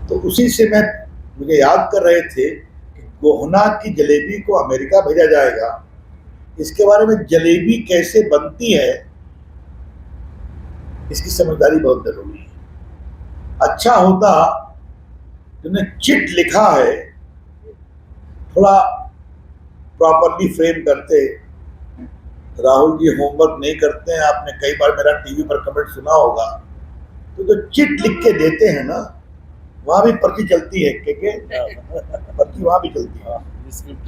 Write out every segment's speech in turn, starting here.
तो उसी से मुझे याद कर रहे थे कि गोहना की जलेबी को अमेरिका भेजा जाएगा, इसके बारे में जलेबी कैसे बनती है इसकी समझदारी बहुत जरूरी है। अच्छा होता जिन्हें चिट लिखा है थोड़ा प्रॉपरली फ्रेम करते। राहुल जी होमवर्क नहीं करते हैं, आपने कई बार मेरा टीवी पर कमेंट सुना होगा। तो जो चिट लिख के देते हैं ना, वहां भी पर्ची चलती है, पर्ची वहां भी चलती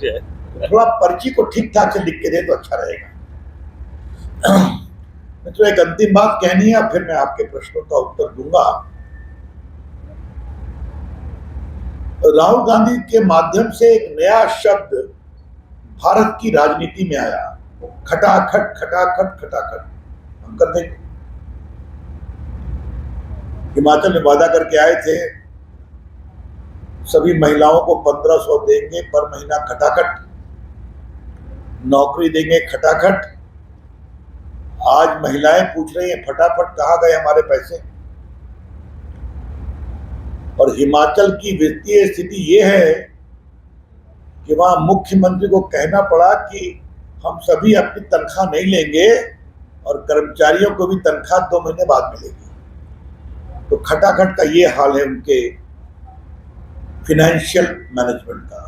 है। थोड़ा पर्ची को ठीक ठाक से लिख के दे तो अच्छा रहेगा। मैं तो एक अंतिम बात कहनी है, फिर मैं आपके प्रश्नों का उत्तर दूंगा। राहुल गांधी के माध्यम से एक नया शब्द भारत की राजनीति में आया, खटाखट खटाखट खटाखट। हम कर देंगे। हिमाचल में वादा करके आए थे सभी महिलाओं को 1500 देंगे पर महीना खटाखट, नौकरी देंगे खटाखट। आज महिलाएं पूछ रही हैं फटाफट कहां गए हमारे पैसे। और हिमाचल की वित्तीय स्थिति ये है कि वहां मुख्यमंत्री को कहना पड़ा कि हम सभी अपनी तनख्वाह नहीं लेंगे और कर्मचारियों को भी तनख्वाह 2 महीने बाद मिलेगी। तो खटाखट का ये हाल है उनके फाइनेंशियल मैनेजमेंट का।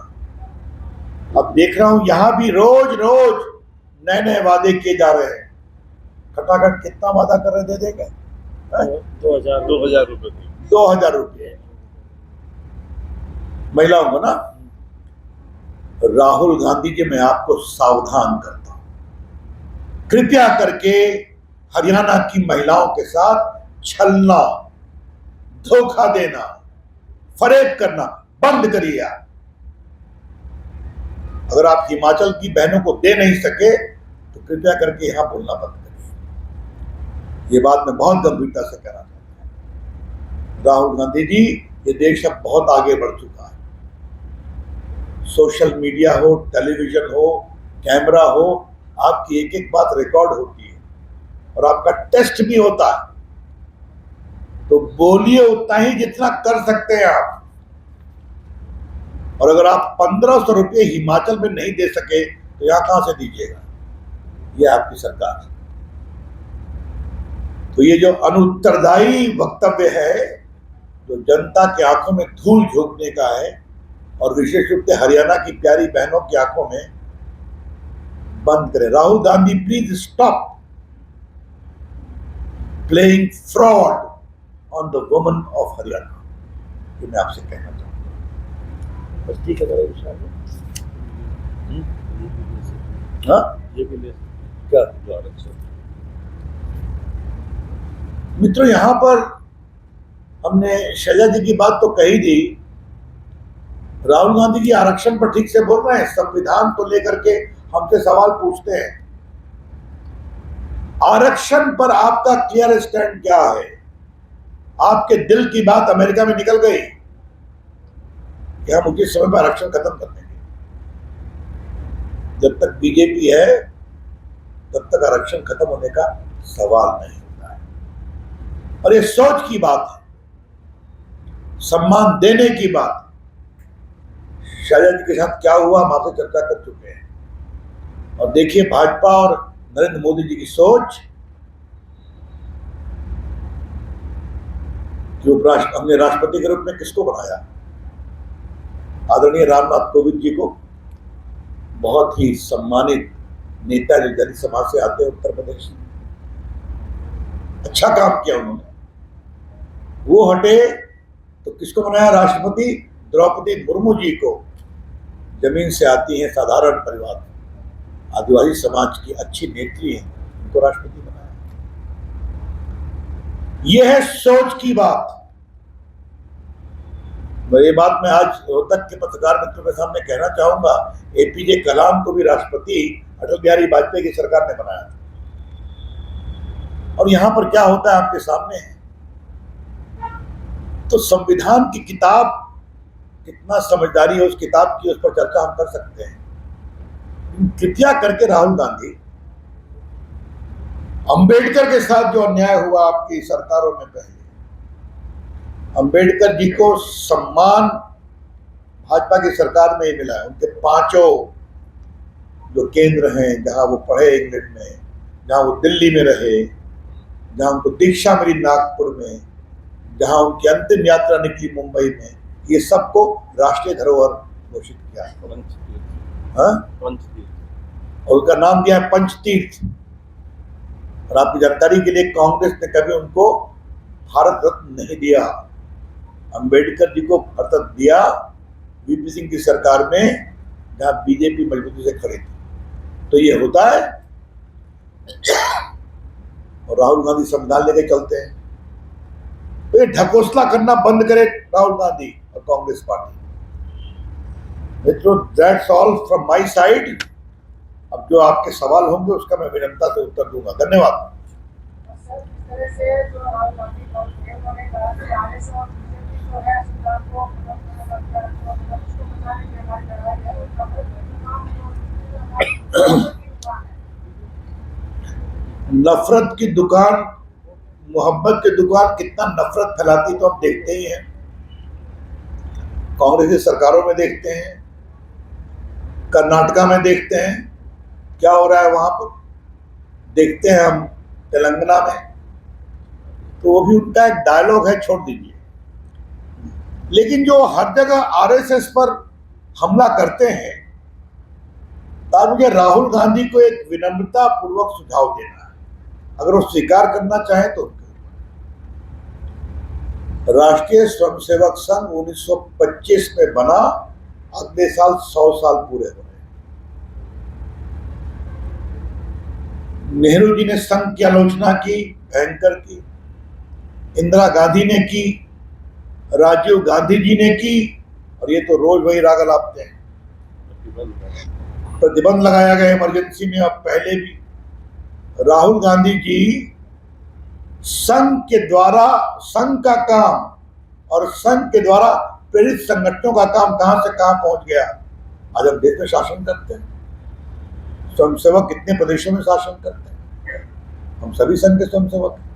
अब देख रहा हूं यहां भी रोज रोज नए नए वादे किए जा रहे हैं। खटाखट कितना वादा कर रहे, दे देंगे 2000 रुपये महिलाओं को ना। राहुल गांधी जी, मैं आपको सावधान करता हूं, कृपया करके हरियाणा की महिलाओं के साथ छलना, धोखा देना, फरेब करना बंद करिए आप। अगर आप हिमाचल की बहनों को दे नहीं सके तो कृपया करके यहां बोलना बंद करिए। ये बात मैं बहुत गंभीरता से कहना चाहता हूं। राहुल गांधी जी, ये देश अब बहुत आगे बढ़ चुका है। सोशल मीडिया हो, टेलीविजन हो, कैमरा हो, आपकी एक एक बात रिकॉर्ड होती है और आपका टेस्ट भी होता है। तो बोलिए उतना ही जितना कर सकते हैं आप। और अगर आप 1500 रुपये हिमाचल में नहीं दे सके तो यहां कहां से दीजिएगा? ये आपकी सरकार। तो ये जो अनुत्तरदायी वक्तव्य है, जो जनता की आंखों में धूल झोंकने का है और विशेष रूप से हरियाणा की प्यारी बहनों की आंखों में, बंद करें। Rahul Gandhi, please stop playing fraud on the woman of Haryana. ये मैं आपसे कहना चाहूंगा। बस ठीक है मेरा विषय में। क्या मित्रों, यहां पर हमने शैला जी की बात तो कही दी। राहुल गांधी जी आरक्षण पर ठीक से बोल रहे हैं, संविधान को लेकर के हमसे सवाल पूछते हैं। आरक्षण पर आपका क्लियर स्टैंड क्या है? आपके दिल की बात अमेरिका में निकल गई कि हम उचित समय पर आरक्षण खत्म कर देंगे। जब तक बीजेपी है तब तक आरक्षण खत्म होने का सवाल नहीं होता है। और ये सोच की बात है, सम्मान देने की बात। शैला जी के साथ क्या हुआ हम आपसे चर्चा कर चुके हैं। और देखिए भाजपा और नरेंद्र मोदी जी की सोच, जो हमने राष्ट्रपति के रूप में किसको बनाया? आदरणीय रामनाथ कोविंद जी को, बहुत ही सम्मानित नेता जो दलित समाज से आते हैं उत्तर प्रदेश। अच्छा काम किया उन्होंने। वो हटे तो किसको बनाया राष्ट्रपति? द्रौपदी मुर्मू जी को, जमीन से आती हैं, साधारण परिवार, आदिवासी समाज की अच्छी नेत्री हैं, उनको राष्ट्रपति बनाया। यह है सोच की बात। ये बात मैं आज रोहतक के पत्रकार मित्रों के सामने कहना चाहूंगा। एपीजे कलाम को भी राष्ट्रपति अटल बिहारी वाजपेयी की सरकार ने बनाया था। और यहां पर क्या होता है आपके सामने है। तो संविधान की किताब कितना समझदारी है उस किताब की, उस पर चर्चा हम कर सकते हैं। कृपया करके राहुल गांधी, अंबेडकर के साथ जो अन्याय हुआ आपकी सरकारों में पहले, अंबेडकर जी को सम्मान भाजपा की सरकार में ही मिला है। उनके पांचों जो केंद्र हैं, जहां वो पढ़े इंग्लैंड में, जहां वो दिल्ली में रहे, जहां उनको दीक्षा मिली नागपुर में, जहां उनकी अंतिम यात्रा निकली मुंबई में, ये सबको राष्ट्रीय धरोहर घोषित किया है। और उनका नाम दिया है पंचतीर्थ। और आपकी जानकारी के लिए, कांग्रेस ने कभी उनको भारत रत्न नहीं दिया। अंबेडकर जी को भारत रत्न दिया वीपी सिंह की सरकार में, जहां बीजेपी मजबूती से खड़ी थी। तो ये होता है। और राहुल गांधी संविधान लेके चलते हैं। तो ये ढकोसला करना बंद करे राहुल गांधी और कांग्रेस पार्टी। मित्रों, that's all from my side. अब जो आपके सवाल होंगे उसका मैं विनम्रता से उत्तर दूंगा। धन्यवाद। नफरत की दुकान, मोहब्बत की दुकान कितना नफरत फैलाती तो हम देखते ही हैं। कांग्रेस की सरकारों में देखते हैं, कर्नाटका में देखते हैं क्या हो रहा है, वहां पर देखते हैं हम तेलंगाना में। तो वो भी उनका एक डायलॉग है, छोड़ दीजिए। लेकिन जो हर जगह आरएसएस पर हमला करते हैं, तो मुझे राहुल गांधी को एक विनम्रता पूर्वक सुझाव देना है। अगर वो स्वीकार करना चाहे तो। राष्ट्रीय स्वयंसेवक संघ 1925 में बना, अगले साल 100 साल पूरे हो रहे। नेहरू जी ने संघ की आलोचना की, भयंकर की। इंदिरा गांधी ने की, राजीव गांधी जी ने की, और ये तो रोज वही राग अलापते हैं। प्रतिबंध लगाया गया इमरजेंसी में, अब पहले भी। राहुल गांधी जी संघ के द्वारा, संघ का काम और संघ के द्वारा प्रेरित संगठनों का काम कहां से कहां पहुंच गया। आज हम देश में शासन करते हैं। स्वयंसेवक कितने प्रदेशों में शासन करते हैं। हम सभी संघ के स्वयंसेवक हैं।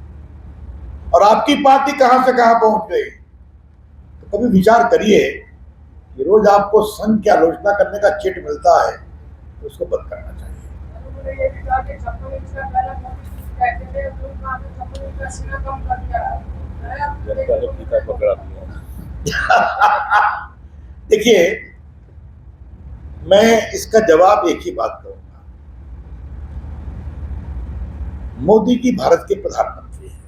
और आपकी पार्टी कहां से कहां पहुंच गई। तो कभी विचार करिए कि रोज आपको संघ की आलोचना करने का चिट मिलता है, तो उसको बंद करना चाहिए। देखिए, मैं इसका जवाब एक ही बात करूंगा। मोदी जी भारत के प्रधानमंत्री हैं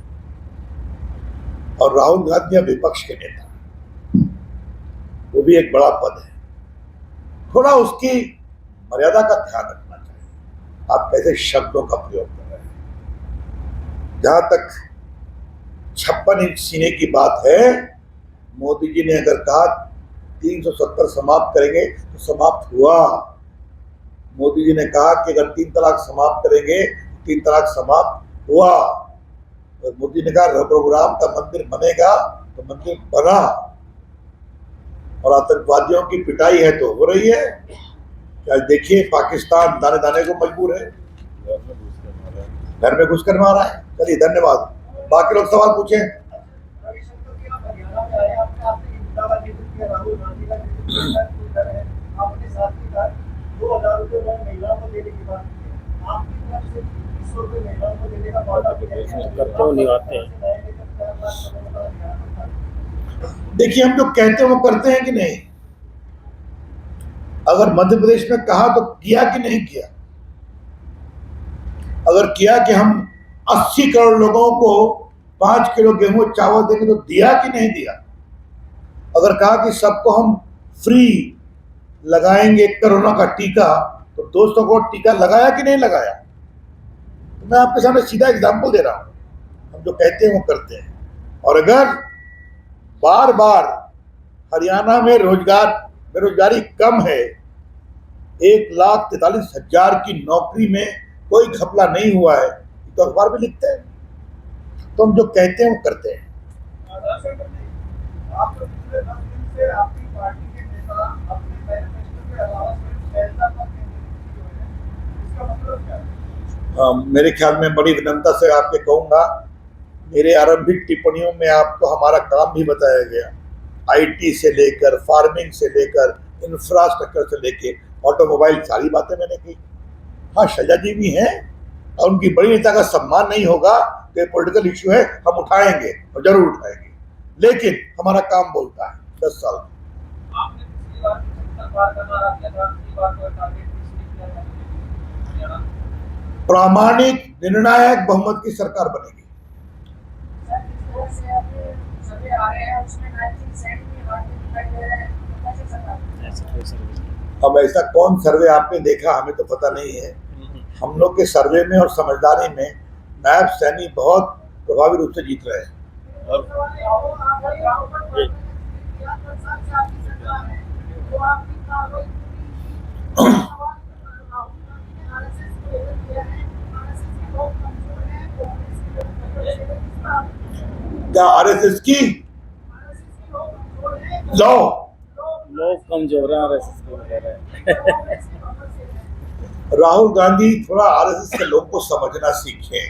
और राहुल गांधी विपक्ष के नेता, वो भी एक बड़ा पद है। थोड़ा उसकी मर्यादा का ध्यान रखना चाहिए। आप कैसे शब्दों का प्रयोग कर रहे हैं। जहां तक 56 इंच सीने की बात है, मोदी जी ने अगर कहा 370 समाप्त करेंगे तो समाप्त हुआ। मोदी जी ने कहा कि अगर 3 तलाक समाप्त करेंगे, 3 तलाक समाप्त हुआ। और मोदी ने कहा रघुराम का मंदिर बनेगा, तो मंदिर बना। और आतंकवादियों की पिटाई है तो हो रही है। क्या देखिए, पाकिस्तान दाने दाने को मजबूर है, घर में घुसकर मारा है। चलिए, धन्यवाद। बाकी लोग सवाल पूछें। देखिए, हम जो कहते हैं वो करते हैं कि नहीं। अगर मध्य प्रदेश में कहा तो किया कि नहीं किया। अगर किया कि हम 80 करोड़ लोगों को 5 किलो गेहूं चावल देंगे, तो दिया कि नहीं दिया। अगर कहा कि सबको हम फ्री लगाएंगे कोरोना का टीका, तो दोस्तों को टीका लगाया कि नहीं लगाया। तो मैं आपके सामने सीधा एग्जाम्पल दे रहा हूं। हम जो कहते हैं वो करते हैं। और अगर बार बार हरियाणा में बेरोजगारी कम है, 1,43,000 की नौकरी में कोई घपला नहीं हुआ है, तो अखबार में लिखते हैं। तो हम जो कहते हैं वो करते हैं। मेरे ख्याल में बड़ी विनम्रता से आपके कहूंगा, मेरे आरंभिक टिप्पणियों में आपको हमारा काम भी बताया गया, आईटी से लेकर फार्मिंग से लेकर इंफ्रास्ट्रक्चर से लेकर ऑटोमोबाइल, सारी बातें मैंने की। हाँ, शैलजा जी भी हैं और उनकी बड़ी नेता का सम्मान नहीं होगा तो पॉलिटिकल इश्यू है, हम उठाएंगे और जरूर उठाएंगे, लेकिन हमारा काम बोलता है 10 साल में। प्रामाणिक निर्णायक बहुमत की सरकार बनेगी। अब ऐसा कौन सर्वे आपने देखा, हमें तो पता नहीं है। हम लोग के सर्वे में और समझदारी में नायब सैनी बहुत प्रभावी रूप से जीत रहे हैं। क्या आरएसएस की लोग कमजोर हैं, आरएसएस को कह रहे हैं। राहुल गांधी थोड़ा आरएसएस के लोगों को समझना सीखें।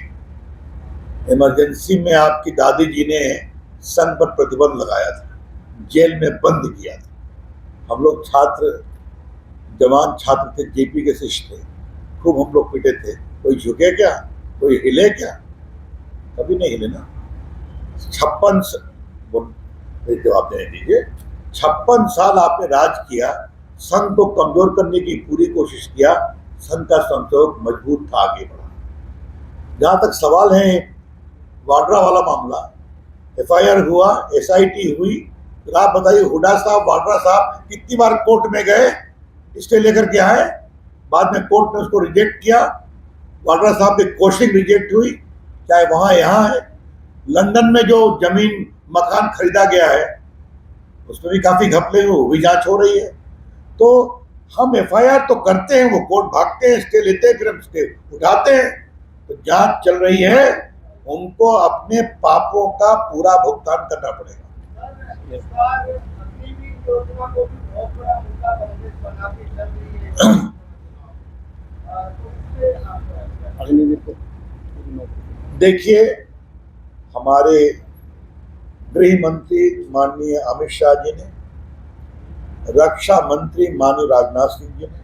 इमरजेंसी में आपकी दादी जी ने संघ पर प्रतिबंध लगाया था, जेल में बंद किया था। हम लोग छात्र, जवान छात्र थे, जेपी के शिष्य थे, खूब हम लोग पिटे थे। कोई झुके क्या, कोई हिले क्या? कभी नहीं हिले ना। 56 जवाब देने दीजिए, 56 साल आपने राज किया, संघ को कमजोर करने की पूरी कोशिश किया, संघ का संपर्क मजबूत था, आगे बढ़ा। जहां तक सवाल है वाड्रा वाला मामला, एफआईआर हुआ, एसआईटी हुई, तो आप बताइए हुड्डा साहब, वाड्रा साहब कितनी बार कोर्ट में गए, इसके लेकर के आए, बाद में कोर्ट ने उसको रिजेक्ट किया। वाड्रा साहब की कोशिश रिजेक्ट हुई, चाहे वहां यहाँ है। लंदन में जो जमीन मकान खरीदा गया है उसमें भी काफी घपले हुए, वो भी जांच हो रही है। तो हम एफआईआर तो करते हैं, वो कोर्ट भागते हैं, स्टे लेते हैं, फिर हम स्टे उठाते हैं। तो जांच चल रही है, उनको अपने पापों का पूरा भुगतान करना पड़ेगा। देखिए, हमारे गृह मंत्री माननीय अमित शाह जी ने, रक्षा मंत्री माननीय राजनाथ सिंह जी ने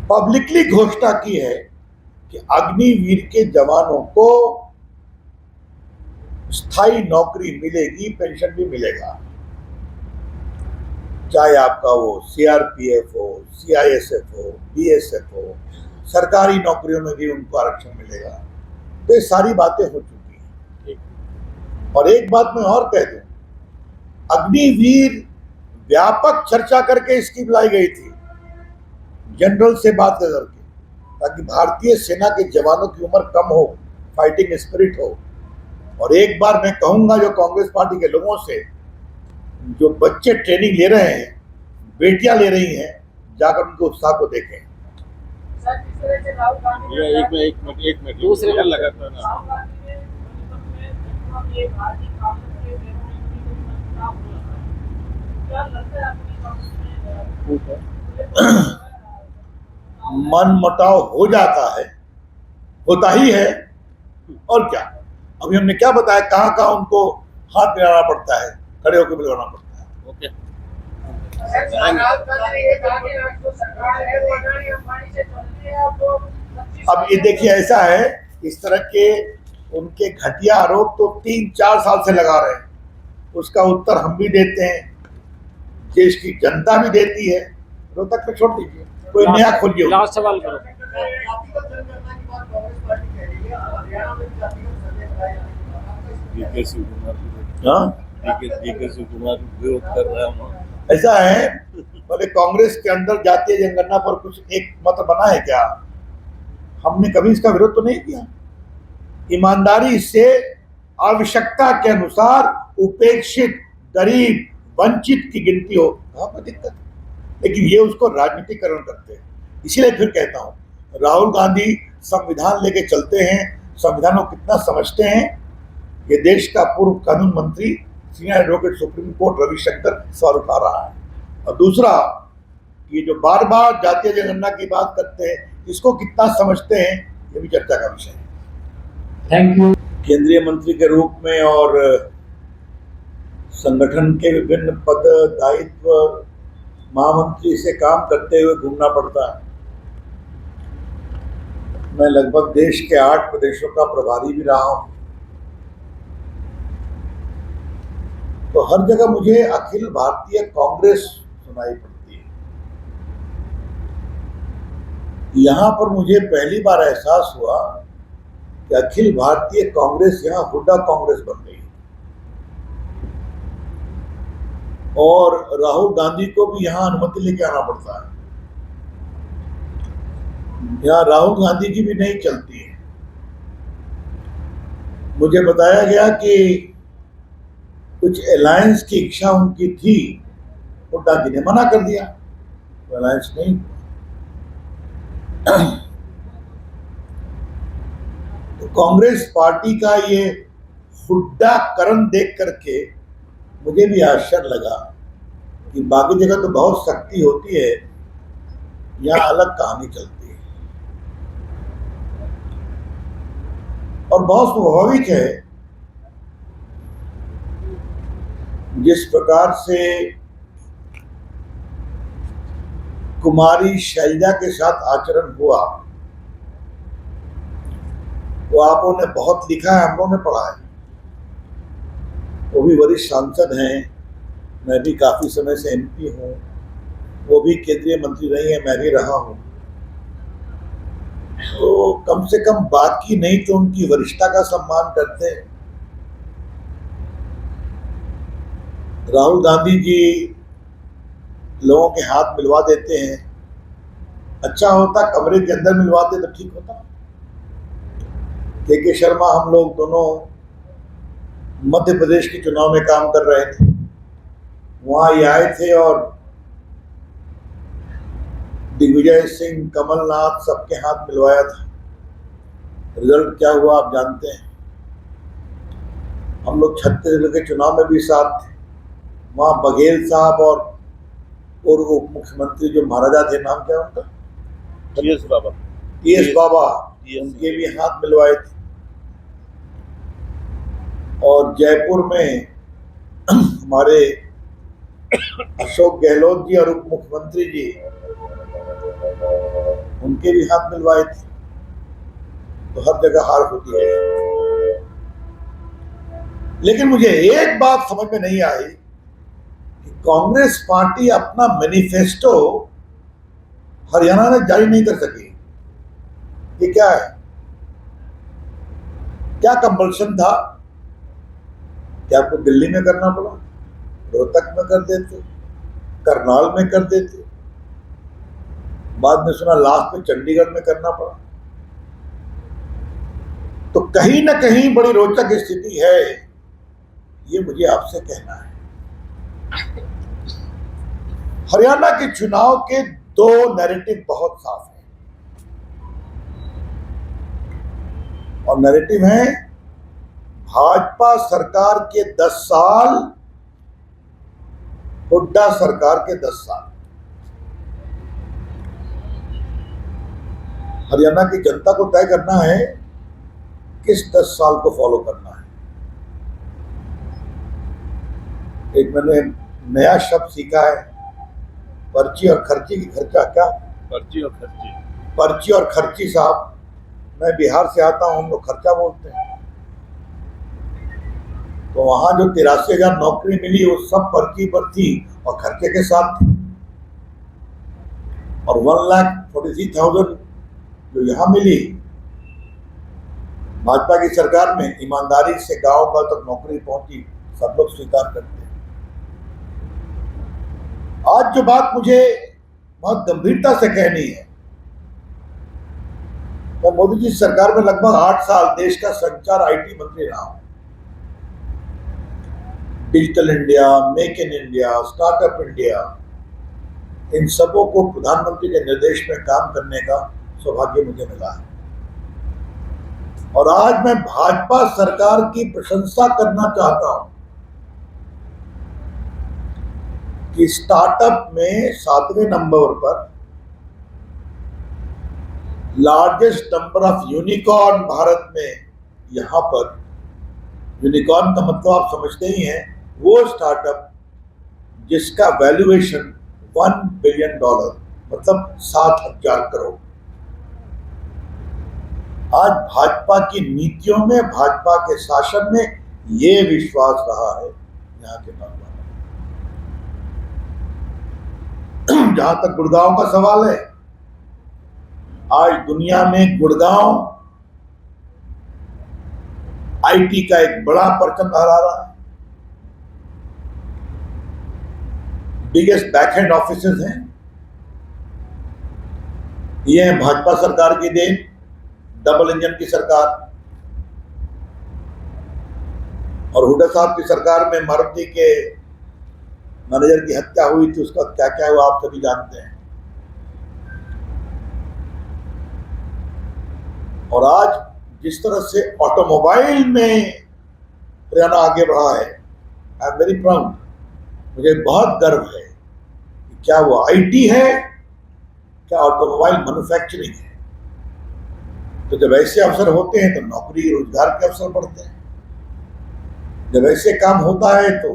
पब्लिकली घोषणा की है कि अग्निवीर के जवानों को स्थायी नौकरी मिलेगी, पेंशन भी मिलेगा। चाहे आपका वो सीआरपीएफ हो, सीआईएसएफ हो, बीएसएफ हो, सरकारी नौकरियों में भी उनको आरक्षण मिलेगा। तो ये सारी बातें हो चुकी हैं। और एक बात मैं और कह दूं, अग्निवीर व्यापक चर्चा करके स्कीम लाई गई थी, जनरल से बात करके, ताकि भारतीय सेना के जवानों की उम्र कम हो, फाइटिंग स्पिरिट हो। और एक बार मैं कहूंगा जो कांग्रेस पार्टी के लोगों से, जो बच्चे ट्रेनिंग ले रहे हैं, बेटियां ले रही हैं, जाकर उनके उत्साह को देखें। एक मिनट दूसरे पर लगातार मन मुटाव हो जाता है, होता ही है, और क्या। अभी हमने क्या बताया, कहाँ कहाँ उनको हाथ मिलाना पड़ता है, खड़े होकर मिलाना पड़ता है। ओके। अब ये देखिए, ऐसा है, इस तरह के उनके घटिया आरोप तो 3-4 साल से लगा रहे हैं, उसका उत्तर हम भी देते हैं, देश की जनता भी देती है। रोहतक में छोड़ दीजिए, कोई नया खोलिए। लास्ट सवाल करो। ऐसा है, बोले कांग्रेस के अंदर जातीय जनगणना पर कुछ एक मत बना है क्या? हमने कभी इसका विरोध तो नहीं किया। ईमानदारी से आवश्यकता के अनुसार उपेक्षित, गरीब, वंचित की गिनती हो, वहां पर दिक्कत है। लेकिन ये उसको राजनीतिकरण करते हैं। इसीलिए फिर कहता हूं, राहुल गांधी संविधान लेके चलते हैं, संविधान को कितना समझते हैं, ये देश का पूर्व कानून मंत्री, senior advocate supreme court Ravishankar सवाल उठा रहा है। और दूसरा, ये जो बार बार जातीय जनगणना की बात करते हैं, इसको कितना समझते हैं, ये भी चर्चा का विषय है। Thank you. केंद्रीय मंत्री के रूप में और संगठन के विभिन्न पद दायित्व महामंत्री से काम करते हुए घूमना पड़ता है। मैं लगभग देश के 8 प्रदेशों का प्रभारी भी रहा हूं, तो हर जगह मुझे अखिल भारतीय कांग्रेस सुनाई पड़ती है। यहां पर मुझे पहली बार एहसास हुआ कि अखिल भारतीय कांग्रेस यहां हुड्डा कांग्रेस बन गई और राहुल गांधी को भी यहां अनुमति लेके आना पड़ता है। यहाँ राहुल गांधी की भी नहीं चलती है। मुझे बताया गया कि कुछ अलायंस की इच्छा उनकी थी, हुड्डा जी ने मना कर दिया, तो अलायंस नहीं। तो कांग्रेस पार्टी का ये हुड्डाकरण देख करके मुझे भी आश्चर्य लगा कि बाकी जगह तो बहुत सख्ती होती है, यहाँ अलग कहानी चलती है। और बहुत स्वाभाविक है, जिस प्रकार से कुमारी शैलजा के साथ आचरण हुआ, वो आप लोगों ने बहुत लिखा है, हम लोगों ने पढ़ा है। वो भी वरिष्ठ सांसद हैं, मैं भी काफी समय से एमपी हूं, वो भी केंद्रीय मंत्री रही है, मैं भी रहा हूं। तो कम से कम बाकी नहीं तो उनकी वरिष्ठता का सम्मान करते हैं। राहुल गांधी जी लोगों के हाथ मिलवा देते हैं, अच्छा होता कमरे के अंदर मिलवाते तो ठीक होता। के शर्मा, हम लोग दोनों मध्य प्रदेश के चुनाव में काम कर रहे थे, वहां ये आए थे और दिग्विजय सिंह, कमलनाथ सबके हाथ मिलवाया था। रिजल्ट क्या हुआ आप जानते हैं। हम लोग छत्तीसगढ़ के चुनाव में भी साथ थे। वहां बघेल साहब और पूर्व उप मुख्यमंत्री जो महाराजा थे, नाम क्या उनका, टीएस बाबा, उनके भी हाथ मिलवाए थे। और जयपुर में हमारे अशोक गहलोत जी और उप मुख्यमंत्री जी, उनके भी हाथ मिलवाए थे। तो हर जगह हार होती है। लेकिन मुझे एक बात समझ में नहीं आई कि कांग्रेस पार्टी अपना मैनिफेस्टो हरियाणा में जारी नहीं कर सकी। ये क्या है? क्या कंपल्शन था? क्या आपको दिल्ली में करना पड़ा? रोहतक में कर देते, करनाल में कर देते, बाद में सुना लास्ट में चंडीगढ़ में करना पड़ा। तो कहीं ना कहीं बड़ी रोचक स्थिति है, ये मुझे आपसे कहना है। हरियाणा के चुनाव के 2 नैरेटिव बहुत साफ है, और नैरेटिव है भाजपा सरकार के 10 साल, हुड्डा सरकार के 10 साल। हरियाणा की जनता को तय करना है किस 10 साल को फॉलो करना है। एक मैंने नया शब्द सीखा है, पर्ची और खर्ची की खर्चा। क्या? पर्ची और खर्ची। पर्ची और खर्ची साहब, मैं बिहार से आता हूं, हम लोग खर्चा बोलते हैं। तो वहां जो 83,000 नौकरी मिली वो सब पर्ची पर थी और खर्चे के साथ थी। और 1,43,000 जो यहां मिली भाजपा की सरकार में, ईमानदारी से गांव गांव तक नौकरी पहुंची, सब लोग स्वीकार करते हैं। आज जो बात मुझे बहुत गंभीरता से कहनी है, मैं मोदी जी सरकार में लगभग 8 साल देश का संचार आईटी मंत्री रहा हूं। Digital India, make in India, startup India, इन सबों को प्रधानमंत्री के निर्देश में काम करने का सौभाग्य मुझे मिला है। और आज मैं भाजपा सरकार की प्रशंसा करना चाहता हूं कि स्टार्टअप में 7वें नंबर पर largest number of unicorn Bharat में यहां पर यूनिकॉर्न का मतलब आप समझते ही हैं, वो स्टार्टअप जिसका वैल्यूएशन $1 बिलियन, मतलब 7,000 करोड़। आज भाजपा की नीतियों में, भाजपा के शासन में ये विश्वास रहा है यहाँ के नौजवानों। जहां तक गुड़गांव का सवाल है, आज दुनिया में गुड़गांव आईटी का एक बड़ा परचम लहरा रहा है। बिगेस्ट बैकएंड ऑफिसेज हैं, ये है भाजपा सरकार की देन, डबल इंजन की सरकार। और हुड्डा साहब की सरकार में मारुति के मैनेजर की हत्या हुई थी, उसका क्या क्या हुआ आप सभी जानते हैं। और आज जिस तरह से ऑटोमोबाइल में हरियाणा आगे बढ़ा है, आई एम वेरी प्राउड, मुझे बहुत गर्व है कि क्या वो आईटी है, क्या ऑटोमोबाइल मैन्युफैक्चरिंग है। तो जब ऐसे अवसर होते हैं तो नौकरी रोजगार के अवसर बढ़ते हैं। जब ऐसे काम होता है तो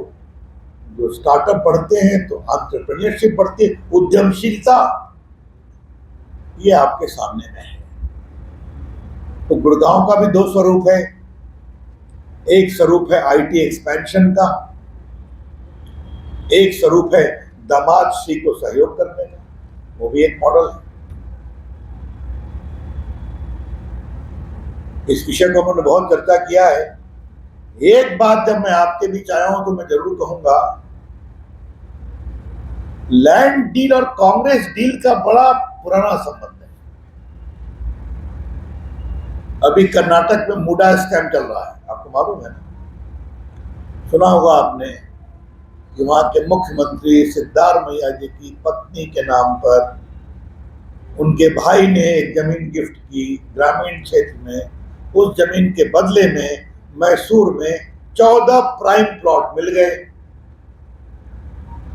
जो स्टार्टअप बढ़ते हैं तो एंटरप्रेन्योरशिप बढ़ती है, उद्यमशीलता, ये आपके सामने में है। तो गुड़गांव का भी दो स्वरूप है। एक स्वरूप है आईटी एक्सपेंशन का, एक स्वरूप है दामाद श्री को सहयोग करने का, वो भी एक मॉडल है। इस विषय को हमने बहुत चर्चा किया है। एक बात जब मैं आपके बीच आया हूं तो मैं जरूर कहूंगा, लैंड डील और कांग्रेस डील का बड़ा पुराना संबंध है। अभी कर्नाटक में मुडा स्कैम चल रहा है, आपको मालूम है ना, सुना होगा आपने कि वहां के मुख्यमंत्री सिद्धारमैया जी की पत्नी के नाम पर उनके भाई ने एक जमीन गिफ्ट की ग्रामीण क्षेत्र में। उस जमीन के बदले में मैसूर में 14 प्राइम प्लॉट मिल गए।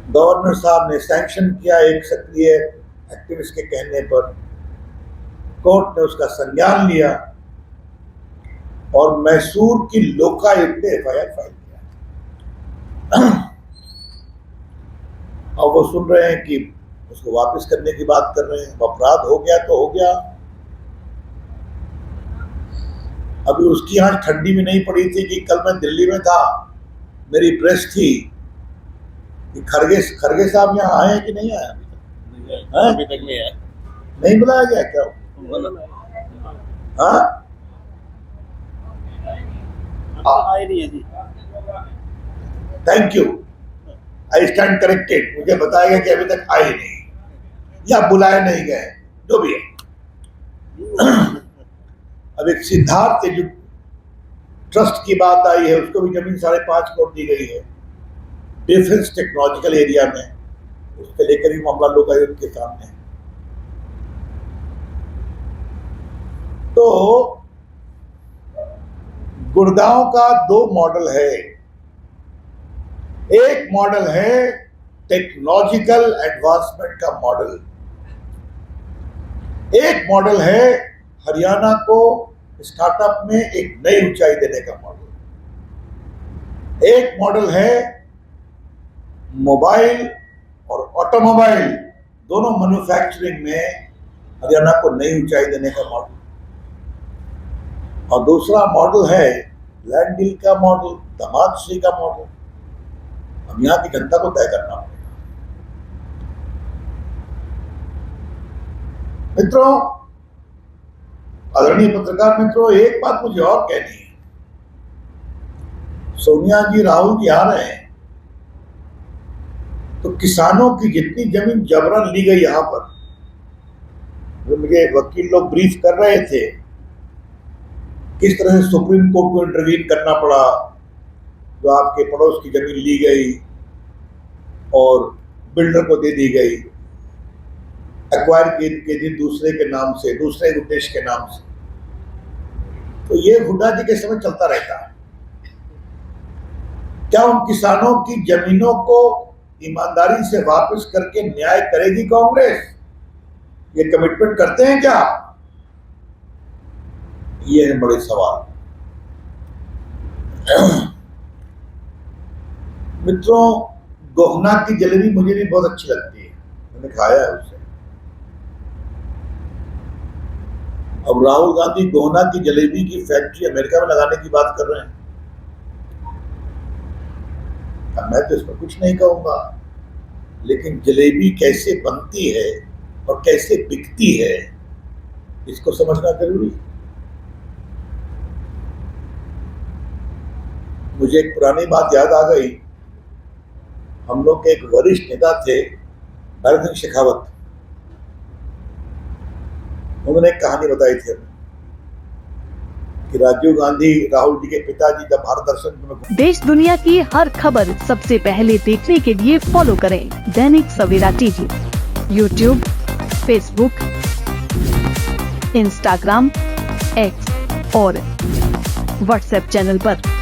गवर्नर साहब ने सैंक्शन किया एक सक्रिय एक्टिविस्ट के कहने पर, कोर्ट ने उसका संज्ञान लिया और मैसूर की लोकायुक्त ने एफआईआर फाइल किया। अब वो सुन रहे हैं कि उसको वापस करने की बात कर रहे हैं। अपराध हो गया तो हो गया। अभी उसकी आंख ठंडी भी नहीं पड़ी थी कि कल मैं दिल्ली में था, मेरी प्रेस थी कि खरगे साहब यहाँ आए हैं कि नहीं आए अभी तक नहीं आए। नहीं बुलाया गया क्या? हाँ, आए नहीं है जी। Thank you, I stand corrected. मुझे बताया गया कि अभी तक आए नहीं या बुलाए नहीं गए, जो भी है। अब एक सिद्धार्थ जो ट्रस्ट की बात आई है, उसको भी जमीन 5.5 करोड़ दी गई है डिफेंस टेक्नोलॉजिकल एरिया में। उसके लेकर ही मामला लोकायुक्त के सामने है। तो गुड़गांव का दो मॉडल है। एक मॉडल है टेक्नोलॉजिकल एडवांसमेंट का मॉडल, एक मॉडल है हरियाणा को स्टार्टअप में एक नई ऊंचाई देने का मॉडल, एक मॉडल है मोबाइल और ऑटोमोबाइल दोनों मैन्युफैक्चरिंग में हरियाणा को नई ऊंचाई देने का मॉडल, और दूसरा मॉडल है लैंड डील का मॉडल, दामाद श्री का मॉडल। अब यहाँ की जनता को तय करना पड़ेगा। मित्रों, आदरणीय पत्रकार मित्रों, एक बात मुझे और कहनी है। सोनिया जी, राहुल जी आ रहे हैं तो किसानों की जितनी जमीन जबरन ली गई यहां पर, जो मुझे वकील लोग ब्रीफ कर रहे थे किस तरह से सुप्रीम कोर्ट को इंटरवीन करना पड़ा, जो आपके पड़ोस की जमीन ली गई और बिल्डर को दे दी गई, एक्वायर की थी दूसरे के नाम से, दूसरे उद्देश्य के नाम से। तो ये हुड्डा जी के समय चलता रहता है। क्या उन किसानों की जमीनों को ईमानदारी से वापस करके न्याय करेगी कांग्रेस? ये कमिटमेंट करते हैं क्या? ये है बड़े सवाल। मित्रों, गोहना की जलेबी मुझे भी बहुत अच्छी लगती है, मैंने खाया है उसे। अब राहुल गांधी गोहना की जलेबी की फैक्ट्री अमेरिका में लगाने की बात कर रहे हैं। अब मैं तो इसमें कुछ नहीं कहूंगा, लेकिन जलेबी कैसे बनती है और कैसे बिकती है इसको समझना जरूरी है। मुझे एक पुरानी बात याद आ गई। हम लोग के एक वरिष्ठ नेता थे, नरसिंह शेखावत। उन्होंने एक कहानी बताई थी हमें कि राजीव गांधी, राहुल जी के पिताजी जब भारत दर्शन में देश दुनिया की हर खबर सबसे पहले देखने के लिए फॉलो करें Dainik Savera TV, YouTube, Facebook, Instagram, X और व्हाट्सएप चैनल पर।